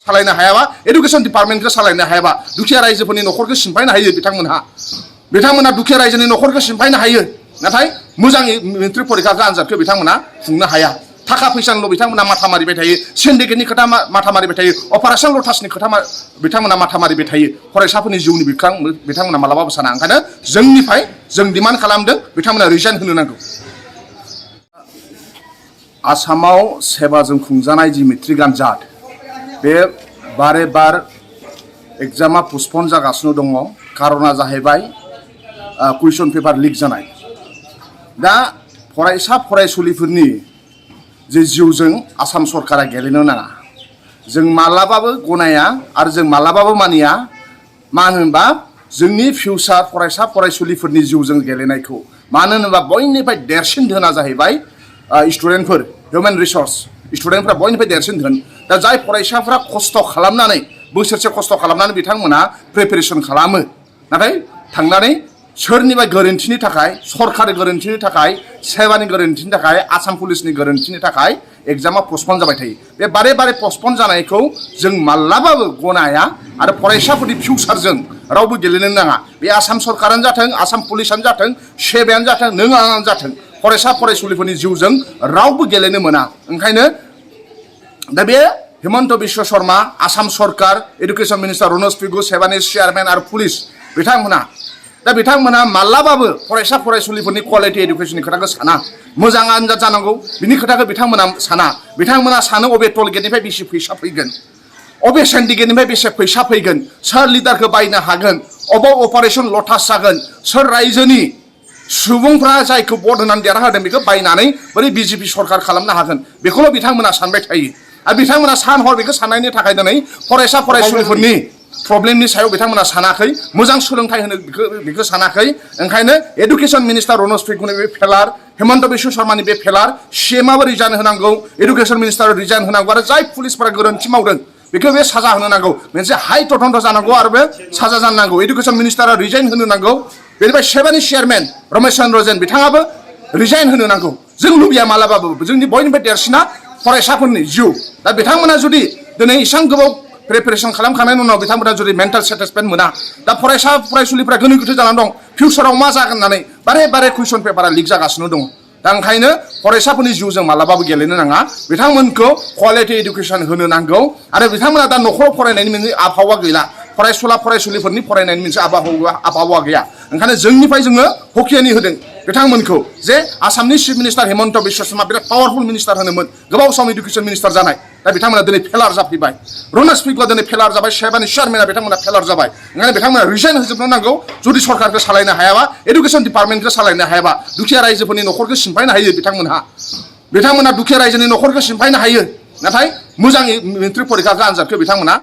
सालायनो हायाबा एडुकेशन डिपार्टमेन्टखौ सालायनो हायाबा दुखिया रायजोफोरनि न'खरखौ सिमफायनो हायो बिथांमोना दुखिया रायजोनि न'खरखौ सिमफायनो हायो नाथाय मोजाङै मेट्रिक परिखाखौ आनजादखौ बिथांमोना खुंनो हाया थाखा फैसानिल' बिथांमोना माथा मारिबाय थायो सिन्डिकेटनि खोथा माथा मारिबाय थायो अपारेशन लटासनि खोथा बिथांमोना माथा मारिबाय थायो फरायसाफोरनि जिउनि बिथांमोना मालाबाबो साना ओंखायनो जोंनिफ्राय जों डिमान्ड खालामदों बिथांमोना रिजाइन होनो नांगौ आसामाव सेबाजों खुंजानाय जि मेट्रिक आनजाद बे बारे बार एग्जामा पस्टपन जागासिनो दङ कारना जाहैबाय कुइसन पेपार लिक जानाय दा फरायसा फरायसुलिफोरनि जे जिउजों आसाम सरकारा गेलेनो नाङा जों मालाबाबो गनाया आरो जों मालाबाबो मानिया मानो होनबा जोंनि फिउचार फरायसा फरायसुलिफोरनि जिउजों गेलेनायखौ मानो होनोबा बयनिफ्राय देरसिन धोना जाहैबाय स्टुडेन्टफोर हिउमेन रिसर्स स्टुडेन्टफोरा बयनिफ्राय देरसिन धोन दा जाय फरायसाफोरा खस्थ' खालामनानै बोसोरसे खस्थ' खालामनानै बिथांमोना प्रिपेरेसन खालामो नाथाय थांनानै सोरनिबा गोरोन्थिनि थाखाय सरकारि गोरोन्थिनि थाखाय सेबानि गोरोन्थिनि थाखाय आसाम पुलिसनि गोरोन्थिनि थाखाय एग्जामा पस्टपन जाबाय थायो बे बारे बारे पस्टपन जानायखौ जों मालाबाबो गनाया आरो फरायसाफोरनि फिउचारजों रावबो गेलेनो नाङा बे आसाम सरकारानो जाथों आसाम पुलिसानो जाथों सेबायानो जाथों नों आंनो जाथों फरायसा फरायसुलिफोरनि जिउजों रावबो गेलेनो मोना ओंखायनो दा बे हिमन्त बिश्व शर्मा आसाम सरकार एडुकेशन मिनिस्टार रनज पेगु सेबानि चेयारमेन आरो पुलिस बिथांमोना मालाबाबो फरायसा फरायसुलिफोरनि क्वालिटि एडुकेशननि खोथाखौ साना मोजां आनजाद जानांगौ बिनि खोथाखौ बिथांमोना सानो अबे टल गेटनिफ्राय बेसे फैसा फैगोन अबे सिन्डिकेटनिफ्राय बेसे फैसा फैगोन सोर लिडारखौ बायनो हागोन अबाव अपारेशन लटास जागोन सोर रायजोनि सुबुंफ्रा जायखौ भट होनानै देरहादों बेखौ बायनानै बोरै बिजेपि सरकार खालामनो हागोन बेखौल' बिथांमोना सानबाय थायो आरो बिथांमोना सान हर बेखौ साननायनि थाखाय दिनै फरायसा फरायसुलिफोरनि प्रब्लेमनि सायाव बिथांमोना सानाखै मोजां सोलोंथाइ होनो बेखौ सानाखै ओंखायनो एडुकेशन मिनिस्टार रनज पेगुनि बे फेलार हिमन्त बिश्व शर्मानि बे फेलार सीएमआबो रिजाइन होनांगौ एडुकेशन मिनिस्टार रिजाइन होनांगौ आरो जाय पुलिसफोरा गोरोन्थि मावदों बेखौ बे साजा होनो नांगौ मोनसे हाइ तदन्त जानांगौ आरो बे साजा जानो नांगौ एडुकेशन मिनिस्टारा रिजाइन होनो नांगौ बेनिफ्राय सेबानि चेयारमेन रमेश चन्द्र जैन बिथाङाबो रिजाइन होनो नांगौ जों लुबैया मालाबाबो जोंनि बयनिफ्राय देरसिना फरायसाफोरनि जिउ दा बिथांमोना जुदि दिनै इसां गोबाव प्रिपेरेसन खालामखांनायनि उनाव बिथांमोना जुदि मेन्टेल सेटिसफेक्ट मोना दा फरायसा फरायसुलिफ्रा गोनो गोथो जानानै दं फिउचाराव मा जागोन होननानै बारे बारे कुइसन पेपारा लिक जागासिनो दङ दा ओंखायनो फरायसाफोरनि जिउजों मालाबाबो गेलेनो नाङा बिथांमोनखौ क्वालिटि एडुकेशन होनो नांगौ आरो बिथांमोना दा न'खराव फरायनायनि मोनसे आबहावा गैला फरायसुलिफोरनि फरायनायनि मोनसे आबहावा गैया ओंखायनो जोंनिफ्राय जोङो हकियानि होदों बिथांमोनखौ जे आसामनि चिफ मिनिस्टार हिमन्त बिश्व शर्मा बिराद पावारफुल मिनिस्टार होनोमोन गोबाव सम एडुकेशन मिनिस्टार जानाय दा बिथांमोना दिनै फेलार जाफैबाय रनज पेगुआ दिनै फेलार जाबाय सेबानि चेयारमेना बिथांमोना फेलार जाबाय ओंखायनो बिथांमोना रिजाइन होजोबनो नांगौ जुदि सरकारखौ सालायनो हायाबा एडुकेशन डिपार्टमेन्टखौ सालायनो हायाबा दुखिया रायजोफोरनि न'खरखौ सिमफायनो हायो बिथांमोना दुखिया रायजोनि न'खरखौ सिमफायनो हायो नाथाय मोजाङै मेट्रिक परिखाखौ आनजादखौ बिथांमोना